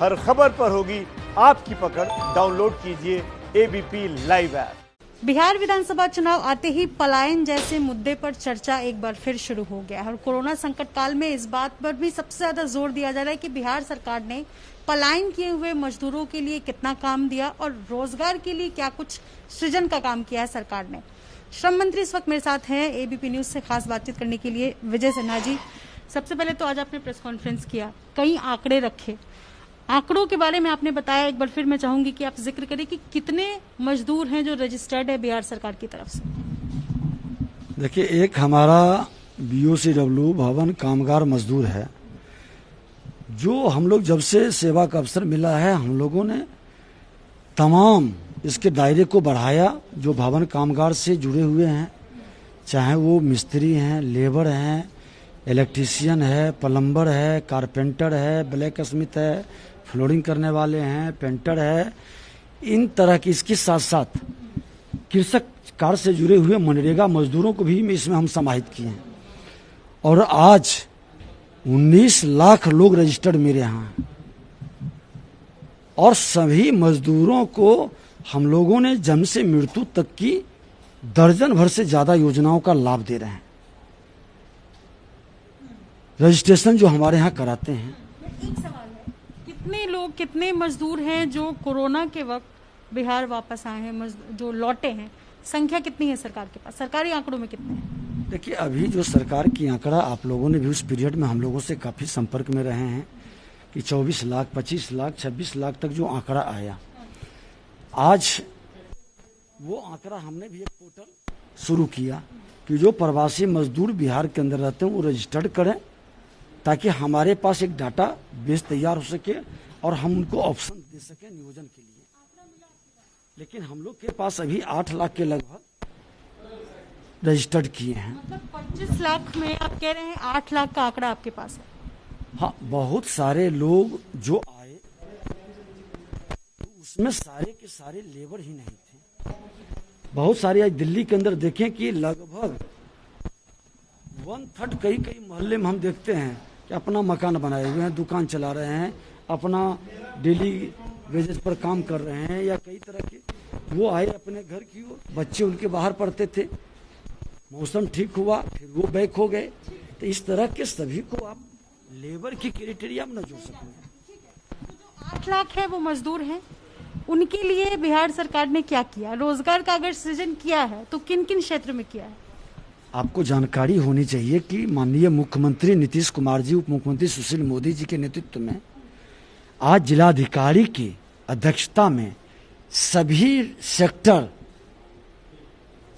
हर खबर पर होगी आपकी पकड़। डाउनलोड कीजिए एबीपी लाइव ऐप। बिहार विधानसभा चुनाव आते ही पलायन जैसे मुद्दे पर चर्चा एक बार फिर शुरू हो गया है और कोरोना संकट काल में इस बात पर भी सबसे ज्यादा जोर दिया जा रहा है कि बिहार सरकार ने पलायन किए हुए मजदूरों के लिए कितना काम दिया और रोजगार के लिए क्या कुछ सृजन का काम किया है सरकार ने। श्रम मंत्री इस वक्त मेरे साथ हैं एबीपी न्यूज से खास बातचीत करने के लिए विजय सिन्हा जी। सबसे पहले तो आज आपने प्रेस कॉन्फ्रेंस किया, कई आंकड़े रखे, आंकड़ों के बारे में आपने बताया। एक बार फिर मैं चाहूंगी कि आप जिक्र करें कि कितने मजदूर हैं जो रजिस्टर्ड है बिहार सरकार की तरफ से। देखिए, एक हमारा BOCW भवन कामगार मजदूर है, जो हम लोग जब से सेवा का अवसर मिला है हम लोगों ने तमाम इसके दायरे को बढ़ाया। जो भवन कामगार से जुड़े हुए हैं, चाहे वो मिस्त्री हैं, लेबर हैं, इलेक्ट्रीशियन है, प्लम्बर है, कारपेंटर है, ब्लैक स्मिथ है, फ्लोरिंग करने वाले हैं, पेंटर है, इन तरह की, इसके साथ साथ कृषक कार्य से जुड़े हुए मनरेगा मजदूरों को भी इसमें हम समाहित किए हैं। और आज 19 लाख लोग रजिस्टर्ड मेरे यहाँ हैं और सभी मजदूरों को हम लोगों ने जन्म से मृत्यु तक की दर्जन भर से ज्यादा योजनाओं का लाभ दे रहे हैं। रजिस्ट्रेशन जो हमारे यहाँ कराते हैं। एक सवाल है, कितने लोग, कितने मजदूर हैं जो कोरोना के वक्त बिहार वापस आए हैं, जो लौटे हैं, संख्या कितनी है सरकार के पास? सरकारी आंकड़ों में कितने हैं? देखिए, अभी जो सरकार की आंकड़ा, आप लोगों ने भी उस पीरियड में हम लोगों से काफी संपर्क में रहे हैं कि 24 लाख, 25 लाख, 26 लाख तक जो आंकड़ा आया, आज वो आंकड़ा हमने भी एक पोर्टल शुरू किया कि जो प्रवासी मजदूर बिहार के अंदर रहते हैं वो रजिस्टर्ड करें, ताकि हमारे पास एक डाटा बेस तैयार हो सके और हम उनको ऑप्शन दे सकें नियोजन के लिए। लेकिन हम लोग के पास अभी 8 लाख के लगभग रजिस्टर्ड किए हैं। मतलब 25 लाख में आप कह रहे हैं 8 लाख का आंकड़ा आपके पास है? हाँ, बहुत सारे लोग जो आए उसमें सारे के सारे लेबर ही नहीं थे। बहुत सारे आज दिल्ली के अंदर देखें कि लगभग 1/3 कई मोहल्ले में हम देखते हैं कि अपना मकान बनाए हुए हैं, दुकान चला रहे हैं, अपना डेली वेजेस पर काम कर रहे हैं, या कई तरह के वो आए अपने घर की ओर, बच्चे उनके बाहर पढ़ते थे, मौसम ठीक हुआ फिर वो बैक हो गए। तो इस तरह के सभी को आप लेबर की क्राइटेरिया में न जोड़ सकते। 8 लाख है वो मजदूर हैं, उनके लिए बिहार सरकार ने क्या किया? रोजगार का अगर सृजन किया है तो किन किन क्षेत्र में किया है? आपको जानकारी होनी चाहिए कि माननीय मुख्यमंत्री नीतीश कुमार जी, उप मुख्यमंत्री सुशील मोदी जी के नेतृत्व में आज जिलाधिकारी की अध्यक्षता में सभी सेक्टर,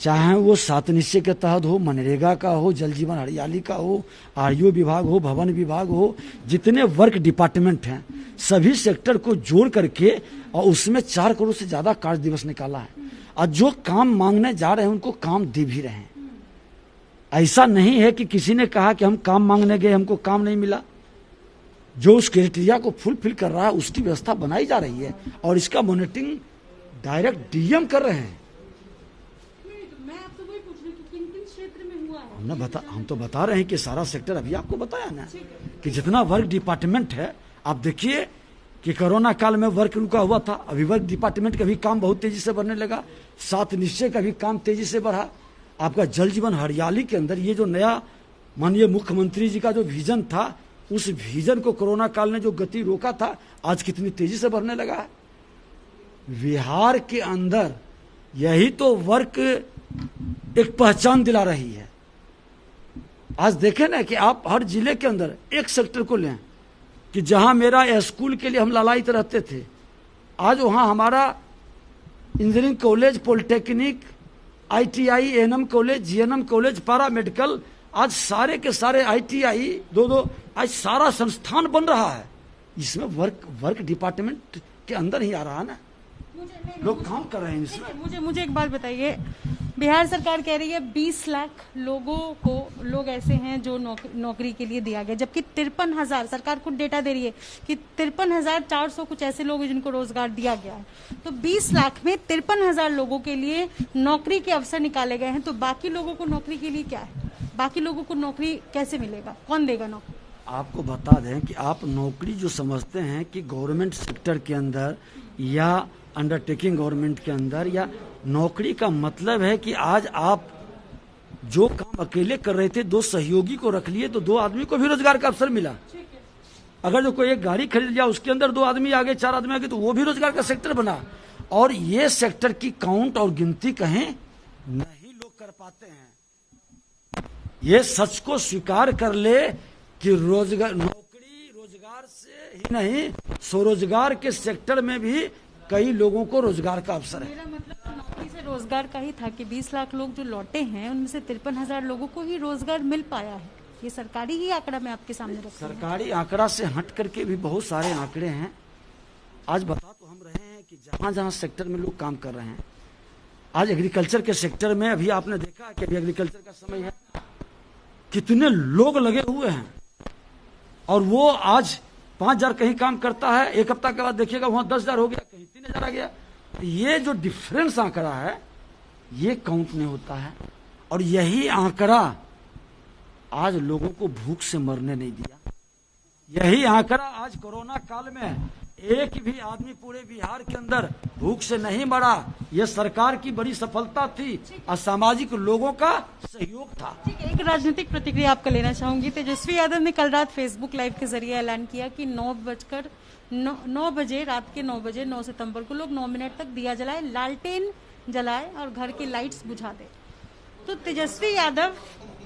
चाहे वो 7 निश्चय के तहत हो, मनरेगा का हो, जल जीवन हरियाली का हो, RU विभाग हो, भवन विभाग हो, जितने वर्क डिपार्टमेंट हैं सभी सेक्टर को जोड़ करके और उसमें 4 करोड़ से ज्यादा कार्य दिवस निकाला है। और जो काम मांगने जा रहे हैं उनको काम दे भी रहे हैं। ऐसा नहीं है कि किसी ने कहा कि हम काम मांगने गए हमको काम नहीं मिला। जो उस क्राइटेरिया को फुलफिल कर रहा है उसकी व्यवस्था बनाई जा रही है और इसका मॉनिटरिंग डायरेक्ट DM कर रहे हैं। मैं आपसे वही पूछ रही हूं कि किन-किन क्षेत्र में हुआ है? हम तो बता रहे हैं कि सारा सेक्टर, अभी आपको बताया ना कि जितना वर्क डिपार्टमेंट है। आप देखिए कि कोरोना काल में वर्क रुका हुआ था, अभी वर्क डिपार्टमेंट का भी काम बहुत तेजी से बढ़ने लगा, 7 निश्चय का भी काम तेजी से बढ़ा। आपका जल जीवन हरियाली के अंदर ये जो नया माननीय मुख्यमंत्री जी का जो विजन था, उस विजन को कोरोना काल ने जो गति रोका था, आज कितनी तेजी से बढ़ने लगा है। बिहार के अंदर यही तो वर्क एक पहचान दिला रही है। आज देखें ना कि आप हर जिले के अंदर एक सेक्टर को लें कि जहां मेरा स्कूल के लिए हम लालायित रहते थे, आज वहां हमारा engineering college, polytechnic, ITI, ANM college, GNM college, पारा मेडिकल, आज सारे के सारे ITI 2 आज सारा संस्थान बन रहा है। इसमें वर्क डिपार्टमेंट के अंदर ही आ रहा है ना, लोग काम कर रहे हैं इसमें। मुझे एक बात बताइए, बिहार सरकार कह रही है 20 लाख लोग ऐसे हैं जो नौकरी के लिए दिया गया, जबकि 53,000 सरकार खुद डेटा दे रही है कि 53,400 कुछ ऐसे लोग जिनको रोजगार दिया गया है। तो 20 लाख में 53,000 लोगों के लिए नौकरी के अवसर निकाले गए हैं, तो बाकी लोगों को नौकरी के लिए क्या है? बाकी लोगों को नौकरी कैसे मिलेगा? कौन देगा नौकरी? आपको बता दें कि आप नौकरी जो समझते हैं कि गवर्नमेंट सेक्टर के अंदर या अंडरटेकिंग गवर्नमेंट के अंदर, या नौकरी का मतलब है कि आज आप जो काम अकेले कर रहे थे 2 सहयोगी को रख लिए तो 2 आदमी को भी रोजगार का अवसर मिला। अगर जो कोई एक गाड़ी खरीद लिया उसके अंदर 2 आदमी आ गए, 4 आदमी आ गए तो वो भी रोजगार का सेक्टर बना। और ये सेक्टर की काउंट और गिनती कहीं नहीं लोग कर पाते हैं। ये सच को स्वीकार कर ले कि रोजगार, नौकरी रोजगार से ही नहीं, स्वरोजगार के सेक्टर में भी कई लोगों को रोजगार का अवसर है। मेरा मतलब नौकरी से रोजगार का ही था कि 20 लाख लोग जो लौटे हैं उनमें से 53,000 लोगों को ही रोजगार मिल पाया है। ये सरकारी ही आंकड़ा मैं आपके सामने रखती हूं। सरकारी आंकड़ा से हट करके भी बहुत सारे आंकड़े हैं। आज बता तो हम रहे हैं कि जहां जहां सेक्टर में लोग काम कर रहे हैं, आज एग्रीकल्चर के सेक्टर में अभी आपने देखा कि अभी एग्रीकल्चर का समय है, कितने लोग लगे हुए हैं। और वो आज 5,000 कहीं काम करता है, 1 हफ्ता के बाद देखिएगा वहां 10,000 हो गया, कहीं 3,000 आ गया। ये जो डिफरेंस आंकड़ा है ये काउंट नहीं होता है। और यही आंकड़ा आज लोगों को भूख से मरने नहीं दिया। यही आंकड़ा आज कोरोना काल में एक भी आदमी पूरे बिहार के अंदर भूख से नहीं मरा। यह सरकार की बड़ी सफलता थी, असामाजिक लोगों का सहयोग था। ठीक है, एक राजनीतिक प्रतिक्रिया आपका लेना चाहूंगी। तेजस्वी यादव ने कल रात फेसबुक लाइव के जरिए ऐलान किया कि 9 बजे रात के 9 बजे 9 सितंबर को लोग 9 मिनट तक दिया जलाए, लालटेन जलाए और घर की लाइट्स बुझा दे। तो तेजस्वी यादव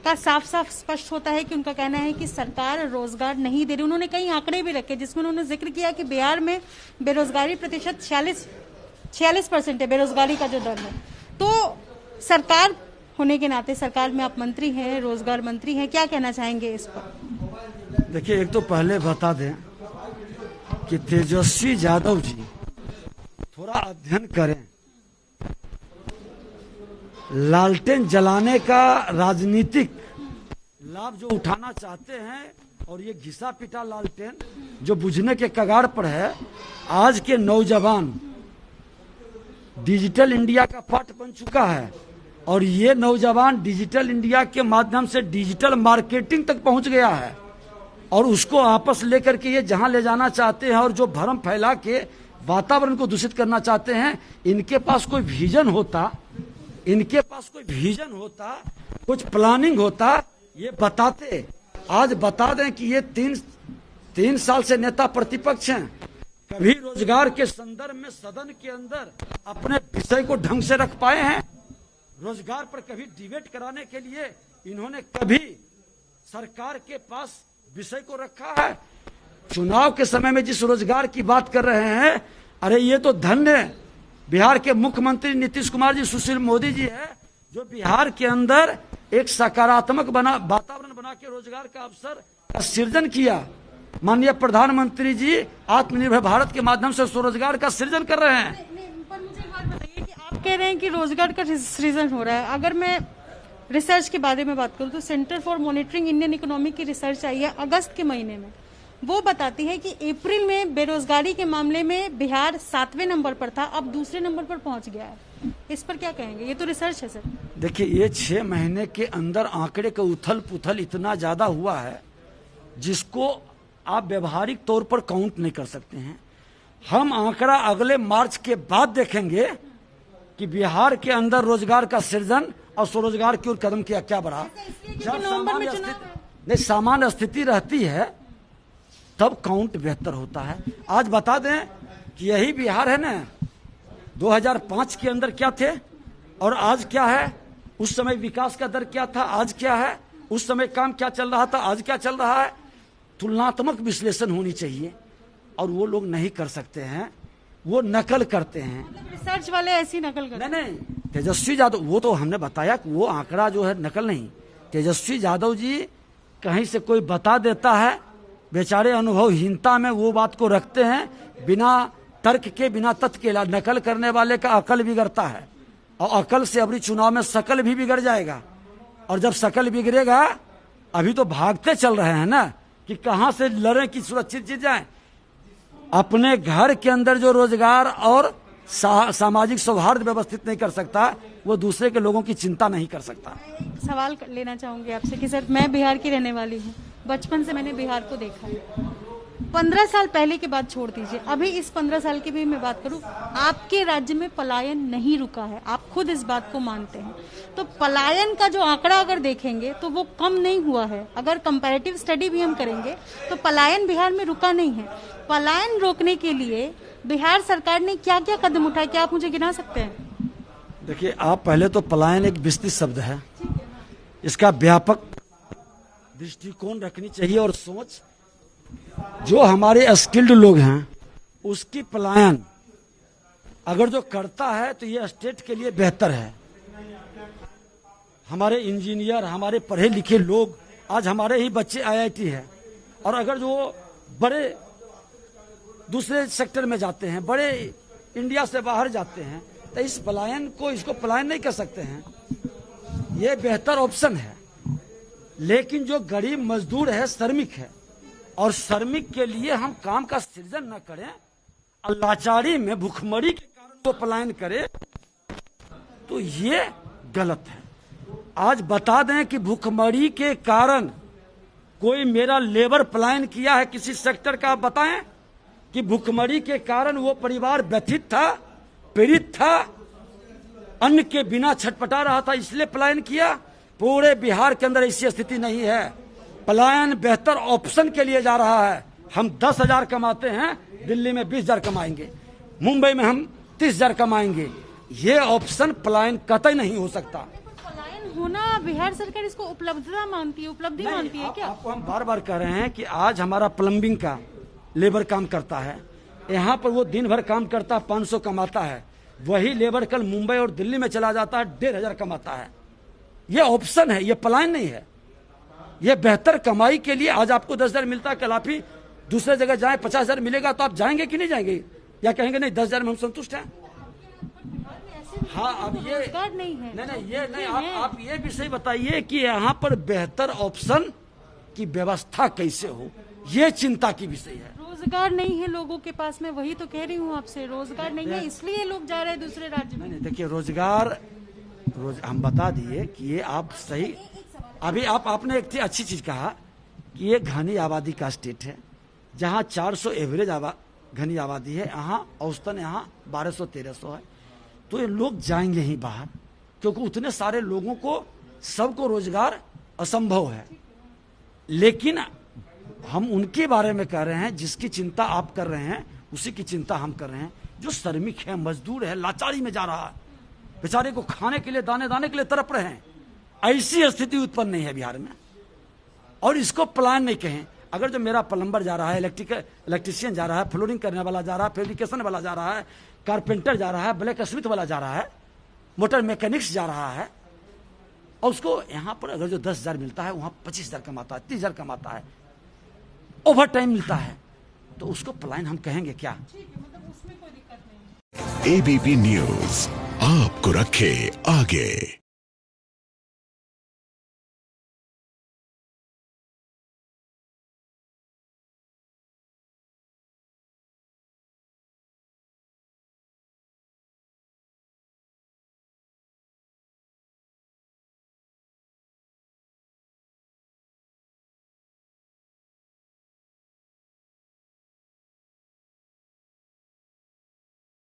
का साफ साफ स्पष्ट होता है कि उनका कहना है कि सरकार रोजगार नहीं दे रही। उन्होंने कई आंकड़े भी रखे जिसमें उन्होंने जिक्र किया कि बिहार में बेरोजगारी प्रतिशत 46% है, बेरोजगारी का जो दर है। तो सरकार होने के नाते, सरकार में आप मंत्री हैं, रोजगार मंत्री हैं, क्या कहना चाहेंगे इस पर? देखिए, एक तो पहले बता दें कि तेजस्वी यादव जी थोड़ा अध्ययन करें। लालटेन जलाने का राजनीतिक लाभ जो उठाना चाहते हैं और ये घिसा पिटा लालटेन जो बुझने के कगार पर है, आज के नौजवान डिजिटल इंडिया का पार्ट बन चुका है। और ये नौजवान डिजिटल इंडिया के माध्यम से डिजिटल मार्केटिंग तक पहुंच गया है और उसको आपस लेकर के ये जहां ले जाना चाहते हैं और जो भ्रम फैला के वातावरण को दूषित करना चाहते हैं। इनके पास कोई विजन होता, इनके पास कोई विजन होता, कुछ प्लानिंग होता, ये बताते। आज बता दें कि ये तीन साल से नेता प्रतिपक्ष हैं, कभी रोजगार के संदर्भ में सदन के अंदर अपने विषय को ढंग से रख पाए हैं? रोजगार पर कभी डिबेट कराने के लिए इन्होंने कभी सरकार के पास विषय को रखा है? चुनाव के समय में जिस रोजगार की बात कर रहे हैं, अरे ये तो धन्य बिहार के मुख्यमंत्री नीतीश कुमार जी, सुशील मोदी जी है, जो बिहार के अंदर एक सकारात्मक वातावरण बना के रोजगार का अवसर का सृजन किया। माननीय प्रधानमंत्री जी आत्मनिर्भर भारत के माध्यम से स्वरोजगार का सृजन कर रहे हैं। पर मुझे एक बात बताइए कि आप कह रहे हैं कि रोजगार का सृजन हो रहा है। अगर मैं रिसर्च के बारे में बात करूं तो centre for monitoring Indian economy की रिसर्च आई है अगस्त के महीने में। वो बताती है कि अप्रैल में बेरोजगारी के मामले में बिहार 7वें नंबर पर था, अब दूसरे नंबर पर पहुंच गया है। इस पर क्या कहेंगे? ये तो रिसर्च है सर। देखिए, ये 6 महीने के अंदर आंकड़े का उथल पुथल इतना ज्यादा हुआ है जिसको आप व्यवहारिक तौर पर काउंट नहीं कर सकते हैं। हम आंकड़ा अगले मार्च के बाद देखेंगे कि बिहार के अंदर रोजगार का सृजन और स्वरोजगार की ओर कदम क्या बढ़ा। जब सामान्य स्थिति रहती है तब काउंट बेहतर होता है। आज बता दें कि यही बिहार है ना, 2005 के अंदर क्या थे और आज क्या है, उस समय विकास का दर क्या था, आज क्या है, उस समय काम क्या चल रहा था, आज क्या चल रहा है। तुलनात्मक विश्लेषण होनी चाहिए और वो लोग नहीं कर सकते हैं, वो नकल करते हैं। रिसर्च वाले ऐसी नकल करते हैं। नहीं, तेजस्वी यादव, वो तो हमने बताया कि वो आंकड़ा जो है नकल नहीं। तेजस्वी यादव जी कहीं से कोई बता देता है, बेचारे अनुभवहीनता में वो बात को रखते हैं, बिना तर्क के, बिना तथ्य के। नकल करने वाले का अकल बिगड़ता है और अकल से अबरी चुनाव में शकल भी बिगड़ जाएगा। और जब शकल बिगड़ेगा, अभी तो भागते चल रहे हैं ना कि कहां से लड़ें कि सुरक्षित जीत जाएं। अपने घर के अंदर जो रोजगार और सामाजिक सौहार्द व्यवस्थित नहीं कर सकता, वो दूसरे के लोगों की चिंता नहीं कर सकता। सवाल लेना चाहूंगी आपसे कि सर, मैं बिहार की रहने वाली हूँ बचपन से मैंने बिहार को देखा है। 15 साल पहले की बात छोड़ दीजिए, अभी इस 15 साल की भी मैं बात करूं, आपके राज्य में पलायन नहीं रुका है, आप खुद इस बात को मानते हैं। तो पलायन का जो आंकड़ा अगर देखेंगे तो वो कम नहीं हुआ है। अगर कंपैरेटिव स्टडी भी हम करेंगे तो पलायन बिहार में रुका नहीं है। पलायन रोकने के लिए बिहार सरकार ने क्या क्या कदम उठाए, क्या आप मुझे गिना सकते हैं? देखिए, आप पहले तो पलायन एक विस्तृत शब्द है, इसका व्यापक दृष्टिकोण रखनी चाहिए और सोच। जो हमारे स्किल्ड लोग हैं उसकी पलायन अगर जो करता है तो ये स्टेट के लिए बेहतर है। हमारे इंजीनियर, हमारे पढ़े लिखे लोग, आज हमारे ही बच्चे IIT है, और अगर जो बड़े दूसरे सेक्टर में जाते हैं, बड़े इंडिया से बाहर जाते हैं, तो इस पलायन को, इसको पलायन नहीं कर सकते हैं, ये बेहतर ऑप्शन है। लेकिन जो गरीब मजदूर है, श्रमिक है, और श्रमिक के लिए हम काम का सृजन न करें, लाचारी में भूखमरी के कारण वो पलायन करे, तो ये गलत है। आज बता दें कि भूखमरी के कारण कोई मेरा लेबर पलायन किया है किसी सेक्टर का, आप बताएं कि भूखमरी के कारण वो परिवार व्यथित था, पीड़ित था, अन्न के बिना छटपटा रहा था, इसलिए पलायन किया। पूरे बिहार के अंदर ऐसी स्थिति नहीं है। पलायन बेहतर ऑप्शन के लिए जा रहा है। हम 10,000 कमाते हैं, दिल्ली में 20,000 कमाएंगे, मुंबई में हम 30,000 कमाएंगे। ये ऑप्शन पलायन कतई नहीं हो सकता। पलायन होना, बिहार सरकार इसको उपलब्धता मानती है, उपलब्धि मानती है क्या? आपको हम बार बार कह रहे हैं कि आज हमारा प्लम्बिंग का लेबर काम करता है, यहाँ पर वो दिन भर काम करता है, 500 कमाता है। वही लेबर कल मुंबई और दिल्ली में चला जाता है, 1,500 कमाता है। ये ऑप्शन है, ये पलायन नहीं है। ये बेहतर कमाई के लिए आज आपको 10,000 मिलता है, कल आप ही दूसरे जगह जाए 50,000 मिलेगा, तो आप जाएंगे कि नहीं जाएंगे, या कहेंगे नहीं 10,000 में हम संतुष्ट हैं? हाँ, अब ये नहीं है, नहीं ये नहीं, आप ये विषय बताइए कि यहाँ पर बेहतर ऑप्शन की व्यवस्था कैसे हो, ये चिंता की विषय है। रोजगार नहीं है लोगों के पास में, वही तो कह रही हूँ आपसे, रोजगार नहीं है इसलिए लोग जा रहे हैं दूसरे राज्य में। नहीं, देखिए, रोजगार हम बता दिए कि ये आप सही, अभी आपने एक अच्छी चीज कहा कि ये घनी आबादी का स्टेट है, जहाँ 400 एवरेज घनी आबादी है, यहाँ औसतन यहाँ 1200-1300 है। तो ये लोग जाएंगे ही बाहर, क्योंकि उतने सारे लोगों को सबको रोजगार असंभव है। लेकिन हम उनके बारे में कह रहे हैं, जिसकी चिंता आप कर रहे हैं उसी की चिंता हम कर रहे हैं। जो श्रमिक है, मजदूर है, लाचारी में जा रहा है, बेचारे को खाने के लिए, दाने दाने के लिए तड़प रहे हैं, ऐसी स्थिति उत्पन्न नहीं है बिहार में। और इसको पलायन नहीं कहें। अगर जो मेरा प्लम्बर जा रहा है, इलेक्ट्रिशियन जा रहा है, फ्लोरिंग करने वाला जा रहा है, फैब्रिकेशन वाला जा रहा है, कारपेंटर जा रहा है, ब्लैक स्मिथ वाला जा रहा है, मोटर मैकेनिक्स जा रहा है, और उसको यहाँ पर अगर जो 10,000 मिलता है, वहाँ 25,000 कमाता है, 30,000 कमाता है, ओवर टाइम मिलता है, तो उसको पलायन हम कहेंगे क्या? उसमें कोई दिक्कत नहीं। ABP न्यूज आपको रखे आगे।